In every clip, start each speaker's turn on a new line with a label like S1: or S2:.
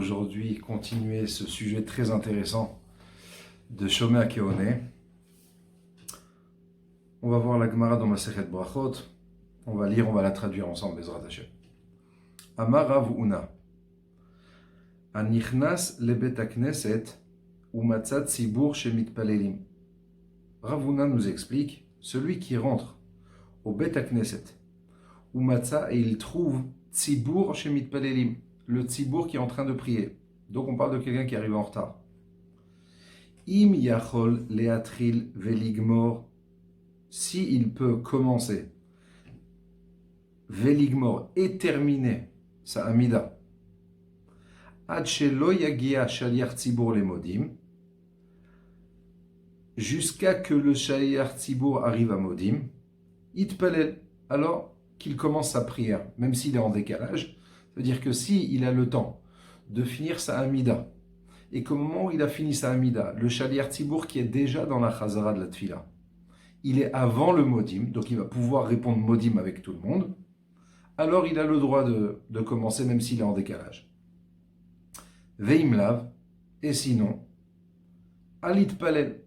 S1: aujourd'hui continuer ce sujet très intéressant de Shomer Keone. On va voir la Gemara dans Masechet Brachot. On va lire, on va la traduire ensemble, Bezrat Hashem. Amar Rav Huna. Anichnas lebet hakneset umatzat tzibur shemitpalelim. Rav Huna nous explique, celui qui rentre au bet hakneset, umatza, et il trouve tzibur shemitpalelim, le tzibur qui est en train de prier. Donc on parle de quelqu'un qui arrive en retard. Im yachol leatril veligmor, si il peut commencer, veligmor, et terminer sa amida, ad shelo yagia shaliach tzibur lemodim, jusqu'à que le shaliach tzibur arrive à modim, itpalel, alors qu'il commence sa prière, même s'il est en décalage. C'est-à-dire que s'il a le temps de finir sa amida, et qu'au moment où il a fini sa amida, le shaliach tzibur qui est déjà dans la chazara de la tfila, il est avant le modim, donc il va pouvoir répondre modim avec tout le monde, alors il a le droit de commencer même s'il est en décalage. Veimlav, et sinon, alit palel,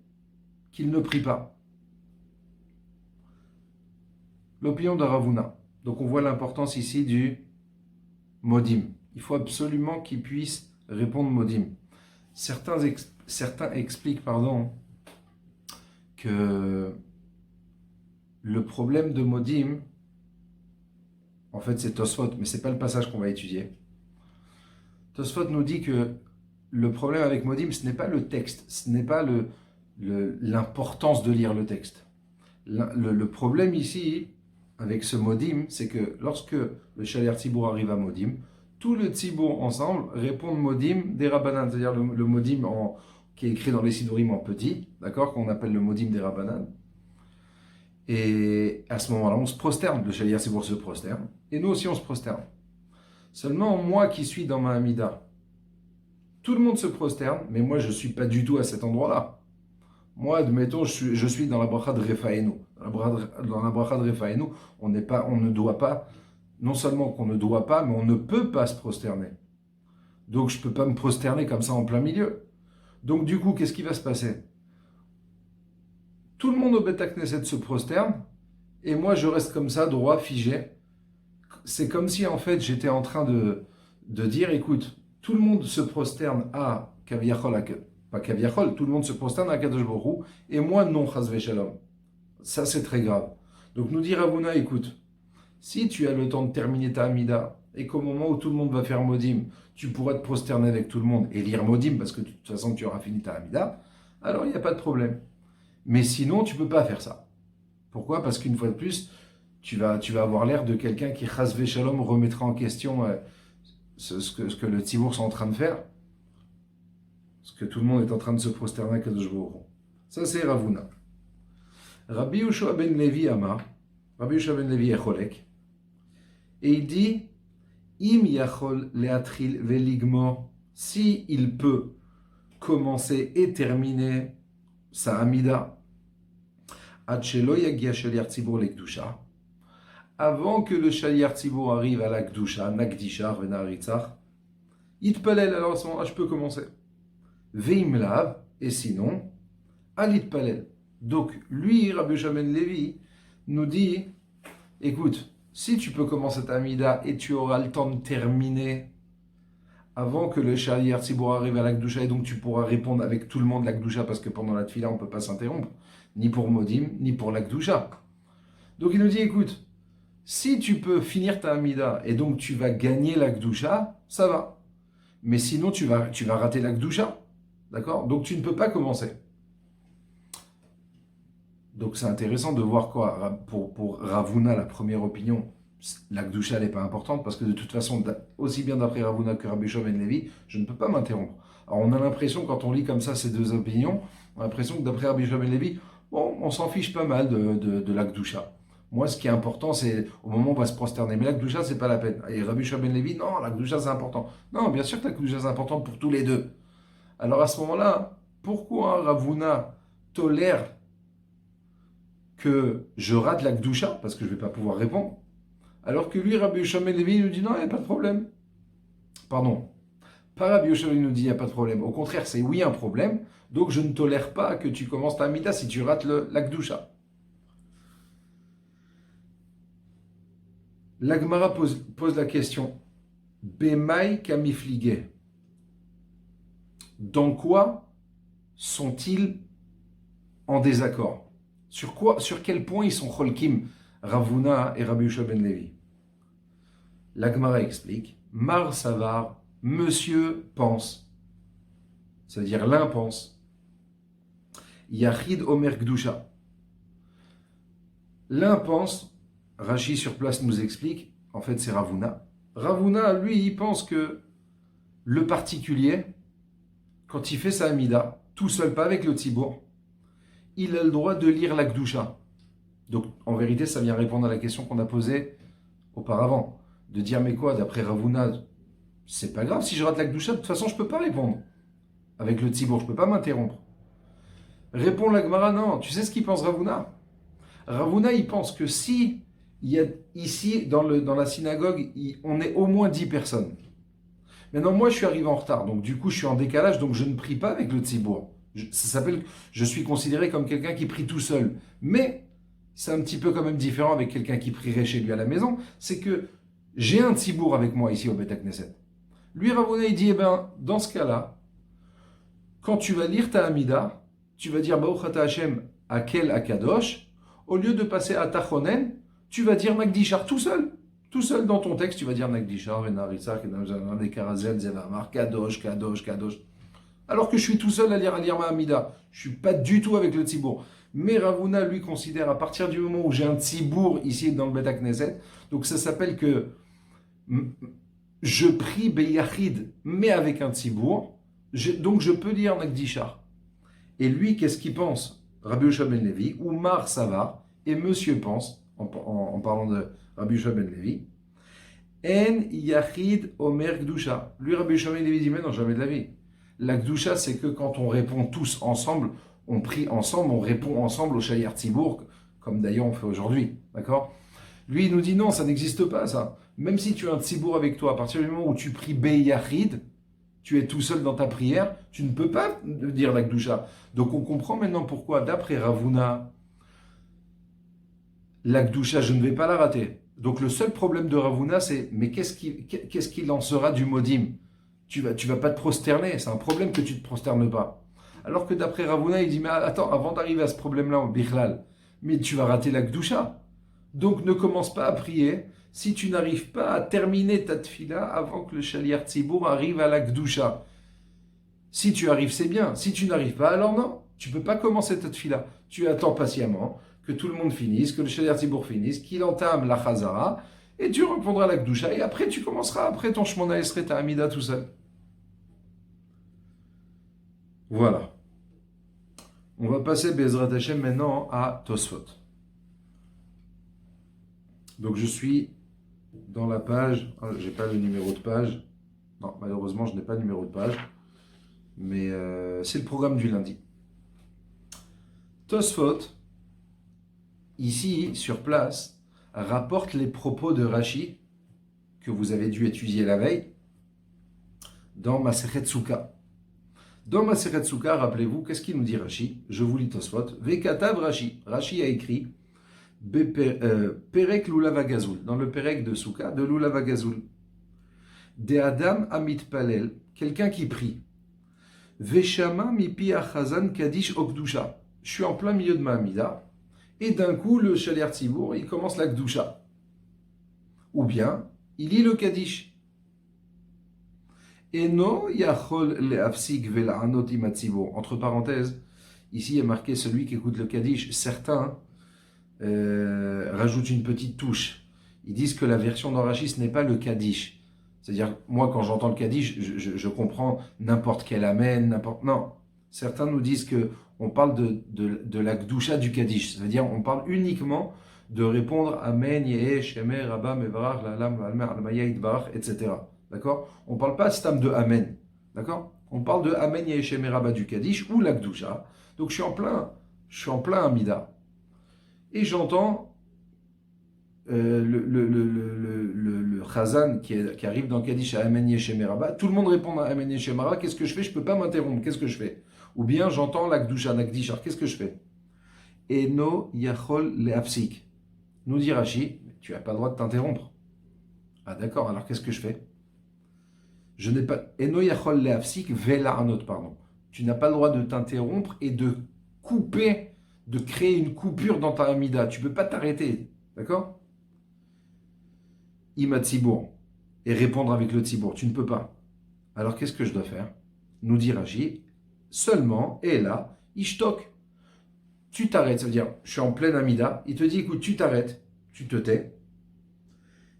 S1: qu'il ne prie pas. L'opinion de Rav Huna. Donc on voit l'importance ici du modim. Il faut absolument qu'il puisse répondre modim. Certains expliquent que le problème de modim, en fait c'est Tosfot, mais ce n'est pas le passage qu'on va étudier. Tosfot nous dit que le problème avec modim, ce n'est pas le texte, ce n'est pas l'importance de lire le texte. Le problème ici, avec ce modim, c'est que lorsque le shaliach tzibur arrive à modim, tout le tzibur ensemble répond modim des rabbanan, c'est-à-dire le modim qui est écrit dans les sidurim en petit, d'accord, qu'on appelle le modim des rabbanan. Et à ce moment-là, on se prosterne, le shaliach tzibur se prosterne, et nous aussi on se prosterne. Seulement moi qui suis dans ma amida, tout le monde se prosterne, mais moi je ne suis pas du tout à cet endroit-là. Moi, admettons, je suis dans la bracha de Refaenu. Dans la bracha de Refaenu, on ne doit pas, non seulement qu'on ne doit pas, mais on ne peut pas se prosterner. Donc je ne peux pas me prosterner comme ça en plein milieu. Donc du coup, qu'est-ce qui va se passer? Tout le monde au Bet HaKnesset se prosterne, et moi je reste comme ça, droit, figé. C'est comme si en fait j'étais en train de dire, écoute, tout le monde se prosterne à Kaviachol, pas Kaviachol, tout le monde se prosterne à Kadosh Baruch Hu, et moi non, Chas Veshalom. Ça c'est très grave. Donc nous dit Rav Huna, écoute, si tu as le temps de terminer ta amida, et qu'au moment où tout le monde va faire modim, tu pourras te prosterner avec tout le monde et lire modim, parce que de toute façon tu auras fini ta amida, alors il n'y a pas de problème. Mais sinon, tu ne peux pas faire ça. Pourquoi? Parce qu'une fois de plus, tu vas avoir l'air de quelqu'un qui, chas v'shalom, remettra en question ce que le tzibur sont en train de faire. Ce que tout le monde est en train de se prosterner à Kadosh Baruch Hu. Ça, c'est Rav Huna. Rabbi Yoshua ben Levi Amar, Rabbi Yoshua ben Levi Echolek, et il dit, Im yachol leatril veligmor, si il peut commencer et terminer sa amida, ad shelo yagia shaliach tzibur lekdusha, avant que le shaliach tzibur arrive à la kdusha, nakdisha, venaritzach, itpalel, alors à ce moment-là, je peux commencer. Veimlav, et sinon, alitpalel. Donc, lui, Rabbi Yoshua ben Levi, nous dit, écoute, si tu peux commencer ta amida et tu auras le temps de terminer avant que le shaliach tzibur arrive à la kdusha, et donc tu pourras répondre avec tout le monde la kdusha, parce que pendant la tfila, on ne peut pas s'interrompre, ni pour modim, ni pour la kdusha. Donc il nous dit, écoute, si tu peux finir ta amida, et donc tu vas gagner la kdusha, ça va. Mais sinon, tu vas rater la kdusha. D'accord? Donc tu ne peux pas commencer. Donc c'est intéressant de voir quoi, pour Rav Huna, la première opinion, la Kdusha n'est pas importante, parce que de toute façon, aussi bien d'après Rav Huna que Rabbi Yoshua ben Levi, je ne peux pas m'interrompre. Alors on a l'impression, quand on lit comme ça ces deux opinions, on a l'impression que d'après Rabbi Yoshua ben Levi, bon, on s'en fiche pas mal de la Kdusha. Moi, ce qui est important, c'est au moment où on va se prosterner. Mais la Kdusha, c'est pas la peine. Et Rabbi Yoshua ben Levi, non, la Kdusha, c'est important. Non, bien sûr que la Kdusha, c'est important pour tous les deux. Alors à ce moment-là, pourquoi Rav Huna tolère que je rate la Kdusha, parce que je ne vais pas pouvoir répondre, alors que lui, Rabbi Yoshua ben Levi, nous dit non, il n'y a pas de problème. Pardon. Pas Rabbi Yoshua, il nous dit, il n'y a pas de problème. Au contraire, c'est oui un problème, donc je ne tolère pas que tu commences ta Amida si tu rates la Kedusha. L'Agmara pose la question, Bemai kamiflige. Dans quoi sont-ils en désaccord? Sur quel point ils sont cholkim, Ravuna et Rabbi Yoshua ben Levi? L'Agmara explique, Mar Savar, monsieur pense, c'est-à-dire l'un pense, Yachid Omer Gdusha. L'un pense, Rashi sur place nous explique, en fait c'est Ravuna. Ravuna, lui, il pense que le particulier, quand il fait sa Amida, tout seul, pas avec le Tzibour, il a le droit de lire la Gdusha. Donc en vérité, ça vient répondre à la question qu'on a posée auparavant. De dire, mais quoi, d'après Ravuna, c'est pas grave si je rate la Gdusha, de toute façon, je peux pas répondre. Avec le Tzibour, je peux pas m'interrompre. Répond la Gemara, non. Tu sais ce qu'il pense Ravuna? Ravuna, il pense que si il y a ici, dans la synagogue, on est au moins 10 personnes. Maintenant, moi, je suis arrivé en retard, donc du coup, je suis en décalage, donc je ne prie pas avec le Tzibour. Ça s'appelle, je suis considéré comme quelqu'un qui prie tout seul. Mais, c'est un petit peu quand même différent avec quelqu'un qui prierait chez lui à la maison, c'est que j'ai un Tzibour avec moi ici au Beth Knesset. Lui, Ravuna, il dit, eh ben, dans ce cas-là, quand tu vas lire ta Amida, tu vas dire Baruch Ata Hashem Akel Akadosh, au lieu de passer à Tachonen, tu vas dire Nagdishar tout seul. Tout seul dans ton texte, tu vas dire Nagdishar, Venarissa, Karazel, Zevamar, Kadosh, Kadosh, Kadosh. Alors que je suis tout seul à lire ma Amida. Je ne suis pas du tout avec le Tzibour. Mais Ravuna, lui, considère à partir du moment où j'ai un Tzibour ici dans le Beth Knesset, donc ça s'appelle que je prie Beyachid, mais avec un Tzibour, donc je peux lire Nagdishar. Et lui, qu'est-ce qu'il pense? Rabbi Yoshua ben Levi, ou Mar Savar, et monsieur pense, en parlant de Rabbi Yoshua ben Levi, En Yachid Omer Gdusha. Lui, Rabbi Yoshua ben Levi dit, mais non, jamais de la vie. La Gdusha, c'est que quand on répond tous ensemble, on prie ensemble, on répond ensemble au Shayar Tzibour, comme d'ailleurs on fait aujourd'hui. D'accord? Lui, il nous dit, non, ça n'existe pas, ça. Même si tu as un Tzibour avec toi, à partir du moment où tu pries Beyachid, tu es tout seul dans ta prière, tu ne peux pas dire la Gdusha. Donc on comprend maintenant pourquoi, d'après Ravuna, la Gdusha, je ne vais pas la rater. Donc le seul problème de Ravuna, c'est, mais qu'est-ce qu'il en sera du Modim? Tu vas pas te prosterner, c'est un problème que tu ne te prosternes pas. Alors que d'après Ravuna, il dit, mais attends, avant d'arriver à ce problème-là, Bichlal, mais tu vas rater la Gdusha. Donc ne commence pas à prier si tu n'arrives pas à terminer ta tfila avant que le Shaliach Tzibour arrive à la Gdusha. Si tu arrives, c'est bien. Si tu n'arrives pas, alors non. Tu ne peux pas commencer ta tfila. Tu attends patiemment que tout le monde finisse, que le Shaliach Tzibour finisse, qu'il entame la Chazara, et tu répondras à la Gdusha, et après tu commenceras, après ton Shmona Esrei, ta Amida tout seul. Voilà. On va passer, Bezrat Hashem, maintenant à Tosfot. Donc je suis dans la page, j'ai pas le numéro de page, non malheureusement je n'ai pas le numéro de page, mais c'est le programme du lundi. Tosfot, ici sur place, rapporte les propos de Rashi que vous avez dû étudier la veille dans Masechet Souka. Dans Masechet Souka, rappelez-vous, qu'est-ce qu'il nous dit Rashi? Je vous lis Tosfot. Vekatav Rashi. Rashi a écrit Perek Lulavagazul, dans le Perek de Souka, de Lulavagazul. De Adam Amit Palel, quelqu'un qui prie. Veshama mipi achazan kadish okdusha. Je suis en plein milieu de ma Amida, et d'un coup, le Shaliach Tzibour, il commence la Gdusha. Ou bien, il lit le Kadish. Eno yachol le'afsik vela'anot im haTzibour. Entre parenthèses, ici il y a marqué celui qui écoute le Kadish. Certains rajoutent une petite touche. Ils disent que la version d'Arashi, ce n'est pas le Kaddish. C'est-à-dire, moi, quand j'entends le Kaddish, je comprends n'importe quel Amen, n'importe... Non. Certains nous disent que on parle de la Gdusha du Kaddish. C'est-à-dire, on parle uniquement de répondre Amen, Yeh, Shemer, Rabba, Mevarach, Lalam, Almer, Almaya, Idbarach, etc. D'accord? On ne parle pas stam de Amen. D'accord? On parle de Amen, Yeh, Shemer, Rabba du Kaddish ou la Gdusha. Donc, je suis en plein Amida. Et j'entends le Chazan qui arrive dans Kaddish à Amen Yeshem Rabba, tout le monde répond à Amen Yeshem Rabba, qu'est-ce que je fais? Je ne peux pas m'interrompre, qu'est-ce que je fais? Ou bien j'entends la Gdusha, Nagdishar, qu'est-ce que je fais? Eno Yachol Leafsik. Nous dit Rashi, tu n'as pas le droit de t'interrompre. Ah d'accord, alors qu'est-ce que je fais? Je n'ai pas. Eno Yachol Leafsik Vela Anot, pardon. Tu n'as pas le droit de t'interrompre et de couper, de créer une coupure dans ta Amida. Tu ne peux pas t'arrêter, d'accord? Ima Tzibour, et répondre avec le Tzibour. Tu ne peux pas. Alors qu'est-ce que je dois faire? Nous dit Rashi, seulement, et là, Ishtok. Tu t'arrêtes, ça veut dire, je suis en pleine Amida, il te dit, écoute, tu t'arrêtes, tu te tais.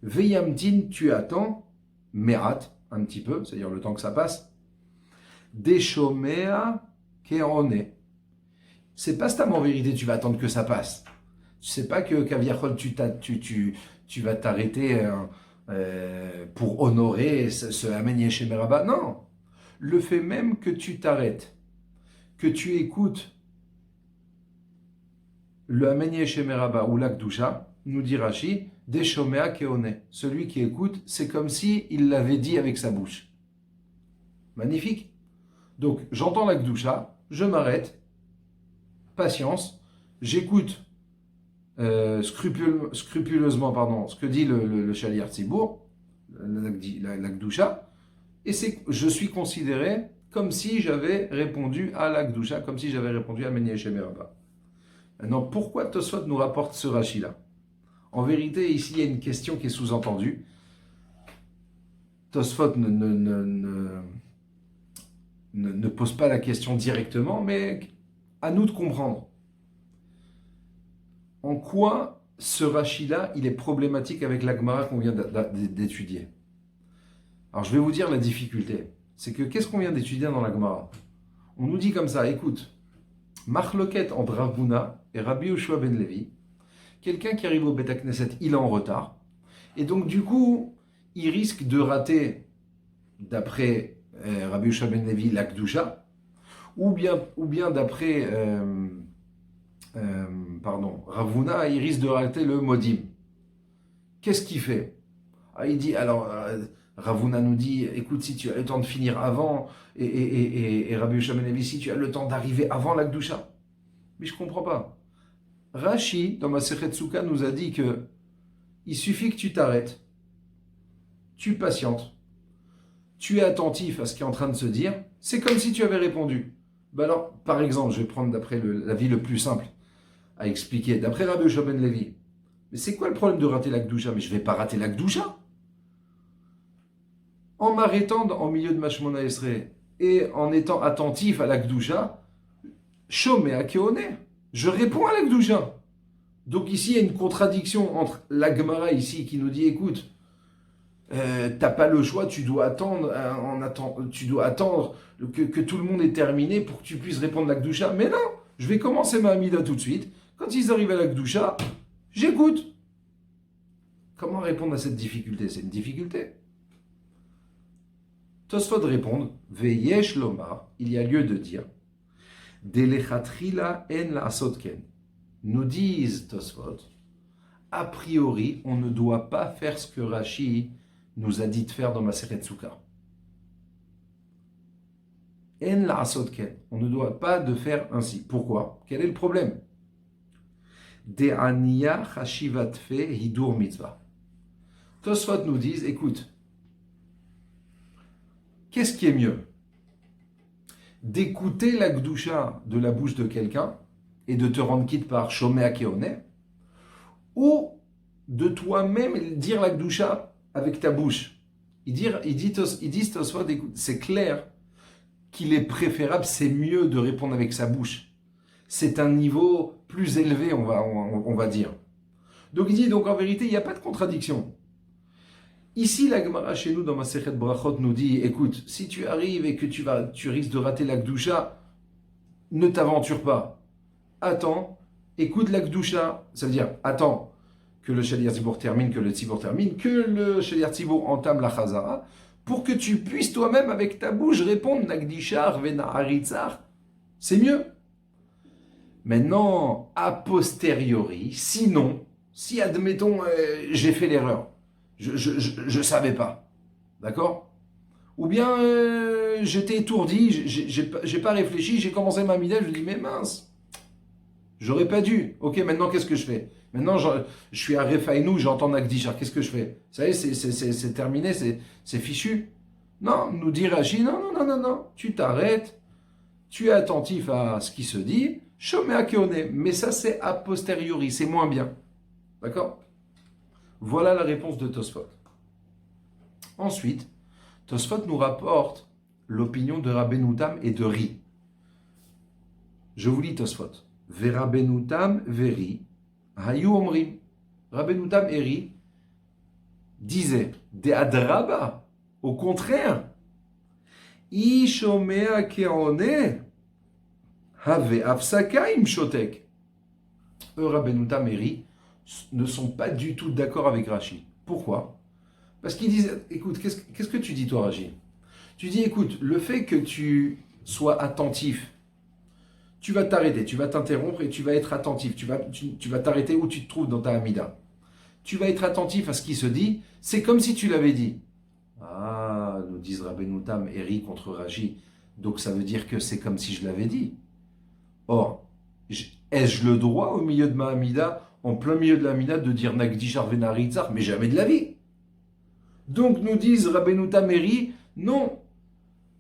S1: Veyamtin, tu attends, Merat, un petit peu, c'est-à-dire le temps que ça passe. Deshomea keone. C'est pas stam en vérité, tu vas attendre que ça passe. Tu sais pas que Kaviachol, tu vas t'arrêter pour honorer ce Amen Yeshem Rabba. Non. Le fait même que tu t'arrêtes, que tu écoutes le Amen Yeshem Rabba ou l'Akdusha, nous dit Rashi, Deshomea keone. Celui qui écoute, c'est comme si il l'avait dit avec sa bouche. Magnifique. Donc, j'entends l'Akdusha, je m'arrête, patience, j'écoute scrupuleusement ce que dit le Shaliach Tzibour, l'Akdusha, et je suis considéré comme si j'avais répondu à l'Akdusha, comme si j'avais répondu à Amen Yeshem Rabba. Maintenant, pourquoi Tosfot nous rapporte ce Rashi-là? En vérité, ici, il y a une question qui est sous-entendue. Tosfot ne pose pas la question directement, mais à nous de comprendre. En quoi ce Rashi-là, il est problématique avec la Gemara qu'on vient d'étudier? Alors, je vais vous dire la difficulté. C'est que, qu'est-ce qu'on vient d'étudier dans la Gemara? On nous dit comme ça, écoute, Machloket entre Rav Huna et Rabbi Yoshua ben Levi, quelqu'un qui arrive au Beit HaKnesset, il est en retard, et donc du coup, il risque de rater, d'après Rabbi Yoshua ben Levi, l'Akdusha, ou bien d'après Rav Huna, il risque de rater le Modim. Qu'est-ce qu'il fait? Il dit, alors, Rav Huna nous dit, écoute, si tu as le temps de finir avant, et Rabbi Yoshua ben Levi, si tu as le temps d'arriver avant l'Akdusha. Mais je ne comprends pas. Rashi, dans ma Masechet Souka, nous a dit que il suffit que tu t'arrêtes, tu patientes, tu es attentif à ce qui est en train de se dire, c'est comme si tu avais répondu. Ben alors, par exemple, je vais prendre d'après l'avis le plus simple à expliquer, d'après Rabbi Yoshua ben Levi. Mais c'est quoi le problème de rater l'Akdusha? Mais je ne vais pas rater l'Akdusha. En m'arrêtant en milieu de ma Shemona Esrei et en étant attentif à l'Akdusha, Shomé Akeone, je réponds à l'Akdusha. Donc ici, il y a une contradiction entre la Gemara ici qui nous dit, écoute, t'as pas le choix, tu dois attendre, que tout le monde est terminé pour que tu puisses répondre à l'Akdusha. Mais non, je vais commencer ma Amida tout de suite. Quand ils arrivent à l'Akdusha, j'écoute. Comment répondre à cette difficulté? C'est une difficulté. Tosfot répond, Veyesh lomar, il y a lieu de dire, Delechatrila en la asotken. Nous disent Tosfot, a priori, on ne doit pas faire ce que Rashi nous a dit de faire dans Masechet Souka. En la asotken. On ne doit pas de faire ainsi. Pourquoi? Quel est le problème? De aniya chashivatfe hidur mitzvah. Tosfot nous disent, écoute, qu'est-ce qui est mieux? D'écouter la gdusha de la bouche de quelqu'un et de te rendre quitte par Shomea Keone, ou de toi-même dire la gdusha avec ta bouche. Ils disent Tosfot, écoute, c'est clair qu'il est préférable, c'est mieux de répondre avec sa bouche. C'est un niveau plus élevé, on va dire. Donc il dit, donc en vérité, il n'y a pas de contradiction. Ici, la Gemara chez nous, dans Masechet Brachot, nous dit, écoute, si tu arrives et que tu risques de rater la Gdusha, ne t'aventure pas. Attends, écoute la Gdusha, ça veut dire, attends que le Shaliach Tzibour termine, que le Tzibour termine, que le Shaliach Tzibour entame la Chazara, pour que tu puisses toi-même, avec ta bouche, répondre Nagdishar, Vena Haritzar. C'est mieux. Maintenant, a posteriori, sinon, Si, admettons, j'ai fait l'erreur, je ne savais pas, d'accord? Ou bien j'étais étourdi, j'ai pas réfléchi, j'ai commencé ma midá, je me dis, mais mince, j'aurais pas dû. Ok, maintenant qu'est-ce que je fais? Maintenant je suis à Refaïnou, j'entends Nagdishar, qu'est-ce que je fais? Ça y est, c'est terminé, c'est fichu. Non, nous dit Rashi, non, non, non, non, non, tu t'arrêtes, tu es attentif à ce qui se dit, Shomea Keone, mais ça c'est a posteriori, c'est moins bien. D'accord? Voilà la réponse de Tosfot. Ensuite, Tosfot nous rapporte l'opinion de Rabbeinu Tam et de Ri. Je vous lis Tosfot. Verabbeinu Tam veri, hayu omrim. Rabbeinu Tam et Ri disaient, de adraba, au contraire, Ishomea keone, have afsaka im shotek. Rabbeinu Tam et Ri ne sont pas du tout d'accord avec Rashi. Pourquoi? Parce qu'ils disent, écoute, qu'est-ce que tu dis toi, Rashi? Tu dis, écoute, le fait que tu sois attentif, tu vas t'arrêter, tu vas t'interrompre et tu vas être attentif. Tu vas t'arrêter où tu te trouves dans ta Hamida. Tu vas être attentif à ce qui se dit, c'est comme si tu l'avais dit. Ah, nous disent Rabbeinu Tam et Ri contre Rashi. Donc ça veut dire que c'est comme si je l'avais dit. Or, ai-je le droit au milieu de ma Hamida, en plein milieu de la Hamida, de dire Nagdishar Venaritzar, mais jamais de la vie. Donc nous disent Rabbeinu Tam et Ri, non,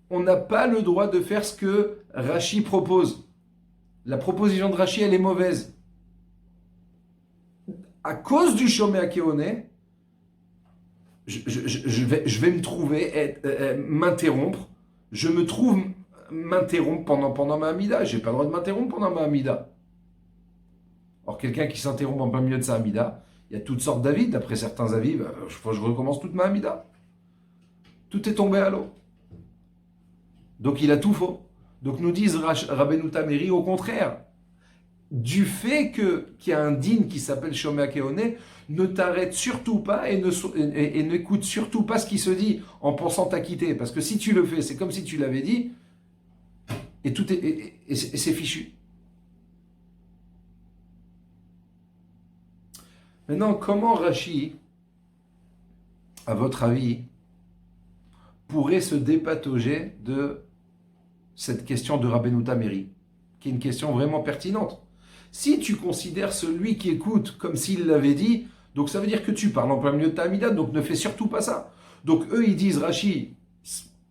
S1: on n'a pas le droit de faire ce que Rashi propose. La proposition de Rashi, elle est mauvaise. À cause du Shomea Keone, je vais me trouver, m'interrompre. Je me trouve m'interrompre pendant ma Hamida. Je n'ai pas le droit de m'interrompre pendant ma Hamida. Or, quelqu'un qui s'interrompt en plein milieu de sa Hamida, il y a toutes sortes d'avis. D'après certains avis, je recommence toute ma Hamida. Tout est tombé à l'eau. Donc il a tout faux. Donc nous disent Rabbeinu Tam et Ri, au contraire, du fait qu'il y a un din qui s'appelle Shomea Keone, ne t'arrête surtout pas et n'écoute surtout pas ce qui se dit en pensant t'acquitter. Parce que si tu le fais, c'est comme si tu l'avais dit, et tout et c'est fichu. Maintenant, comment Rashi, à votre avis, pourrait se dépatauger de cette question de Rabbeinu Tam et Ri, qui est une question vraiment pertinente. Si tu considères celui qui écoute comme s'il l'avait dit, donc ça veut dire que tu parles en plein milieu de ta Hamida, donc ne fais surtout pas ça. Donc eux, ils disent, Rashi,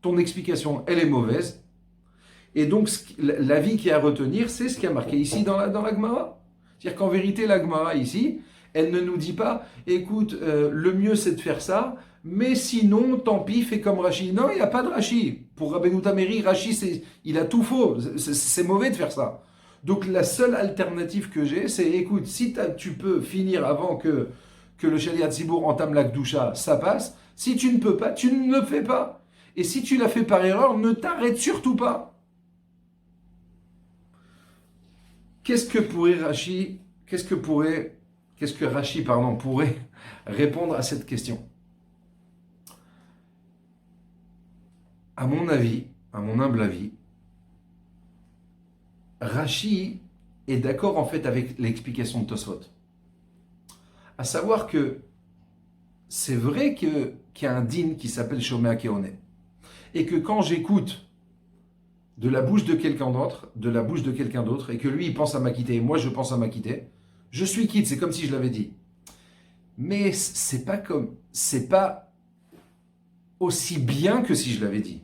S1: ton explication, elle est mauvaise, et donc l'avis qui est à retenir, c'est ce qui a marqué ici dans la Gemara. C'est-à-dire qu'en vérité, la Gemara ici, elle ne nous dit pas, écoute, le mieux c'est de faire ça, mais sinon, tant pis, fais comme Rashi. Non, il n'y a pas de Rashi. Pour Rabbeinu Tam et Ri, Rashi, il a tout faux. C'est mauvais de faire ça. Donc la seule alternative que j'ai, c'est, écoute, si tu peux finir avant que le Shaliat Tzibour entame la Gdusha, ça passe. Si tu ne peux pas, tu ne le fais pas. Et si tu l'as fait par erreur, ne t'arrête surtout pas. Qu'est-ce que Rashi pourrait répondre à cette question? À mon avis, à mon humble avis, Rashi est d'accord en fait avec l'explication de Tosfot. À savoir que c'est vrai qu'il y a un din qui s'appelle Shomea Keone. Et que quand j'écoute de la bouche de quelqu'un d'autre, et que lui il pense à m'acquitter et moi je pense à m'acquitter, je suis quitte, c'est comme si je l'avais dit. Mais c'est pas aussi bien que si je l'avais dit.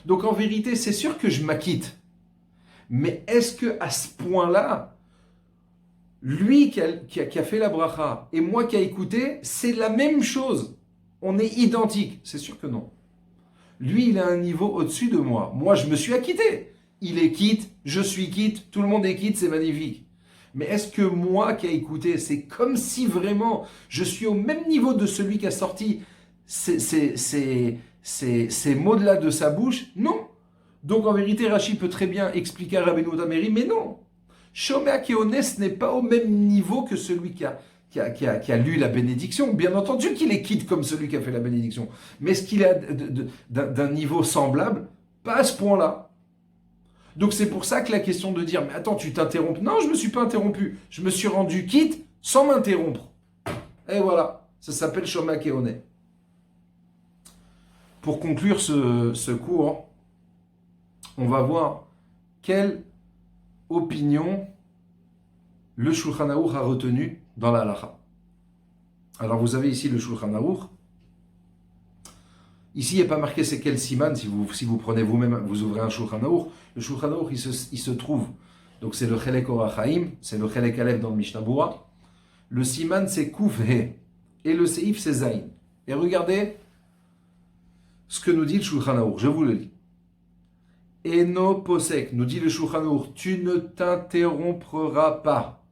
S1: Donc en vérité, c'est sûr que je m'acquitte. Mais est-ce que à ce point-là, lui qui a fait la bracha et moi qui a écouté, c'est la même chose? On est identiques? C'est sûr que non. Lui, il a un niveau au-dessus de moi. Moi, je me suis acquitté. Il est quitte, je suis quitte, tout le monde est quitte, c'est magnifique. Mais est-ce que moi qui a écouté, c'est comme si vraiment je suis au même niveau de celui qui a sorti ces mots-là de sa bouche? Non. Donc en vérité, Rashi peut très bien expliquer à Rabbeinu Tam et Ri, mais non. Shomea Keone n'est pas au même niveau que celui qui a lu la bénédiction. Bien entendu qu'il est quitte comme celui qui a fait la bénédiction. Mais est-ce qu'il est d'un niveau semblable? Pas à ce point-là. Donc c'est pour ça que la question de dire, mais attends, tu t'interromps? Non, je ne me suis pas interrompu. Je me suis rendu quitte sans m'interrompre. Et voilà, ça s'appelle Shoma Keone. Pour conclure ce cours, on va voir quelle opinion le Shulchan Aruch a retenu dans la halacha. Alors vous avez ici le Shulchan Aruch. Ici, il n'est pas marqué c'est quel siman, si vous prenez vous-même, vous ouvrez un Shulchan Aruch. Le Shulchan Aruch, il se trouve, donc c'est le Chelek Orachaim, c'est le Chelek Aleph dans le Mishnah Bura. Le siman, c'est Kuf He, et le Seif, c'est Zayin. Et regardez ce que nous dit le Shulchan Aruch, je vous le lis. Eno Posek, nous dit le Shulchan Aruch, tu ne t'interrompras pas.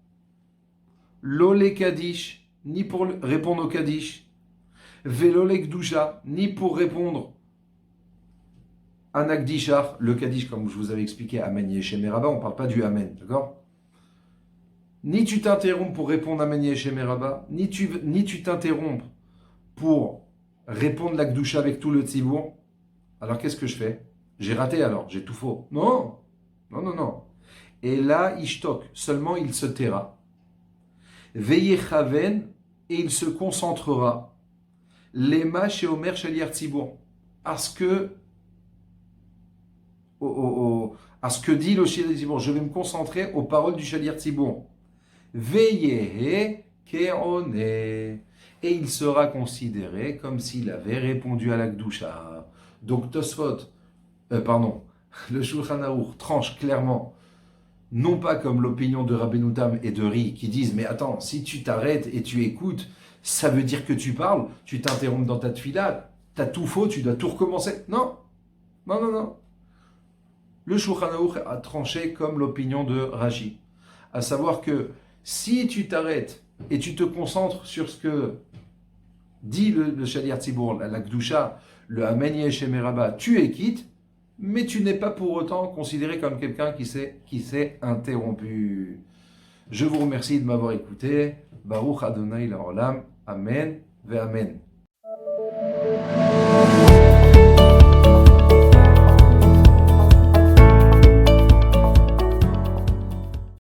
S1: L'Ole Kaddish, ni pour répondre au Kaddish. Velole Gdusha, ni pour répondre à Nagdishar, le Kaddish, comme je vous avais expliqué, Amen Yeshem Meraba, on ne parle pas du Amen, d'accord? Ni tu t'interromps pour répondre à Amen Yeshem Meraba, ni tu t'interromps pour répondre la Gdusha avec tout le Tzibour. Alors qu'est-ce que je fais? J'ai raté alors, j'ai tout faux. Non, non, non, non. Et là, Ishtok, seulement il se taira. Veyechaven, et il se concentrera. Lema chez Omer Shaliar Tzibour. À ce que dit le Shaliar Tzibour. Je vais me concentrer aux paroles du Shaliar Tzibour. Veyehe keone. Et il sera considéré comme s'il avait répondu à la Gdusha. Donc Tosfot, le Shulchan Aruch tranche clairement, non pas comme l'opinion de Rabbeinu Tam et de Ri qui disent mais attends, si tu t'arrêtes et tu écoutes, ça veut dire que tu parles, tu t'interromps dans ta tefila, t'as tout faux, tu dois tout recommencer. Non, non, non, non. Le Shulchan Aruch a tranché comme l'opinion de Rashi, à savoir que si tu t'arrêtes et tu te concentres sur ce que dit le Shaliar Tzibour, la Gdusha, le Amen Yeshem Meraba, tu es quitte, mais tu n'es pas pour autant considéré comme quelqu'un qui s'est interrompu. Je vous remercie de m'avoir écouté. Baruch Adonai La'olam. Amen ve Amen.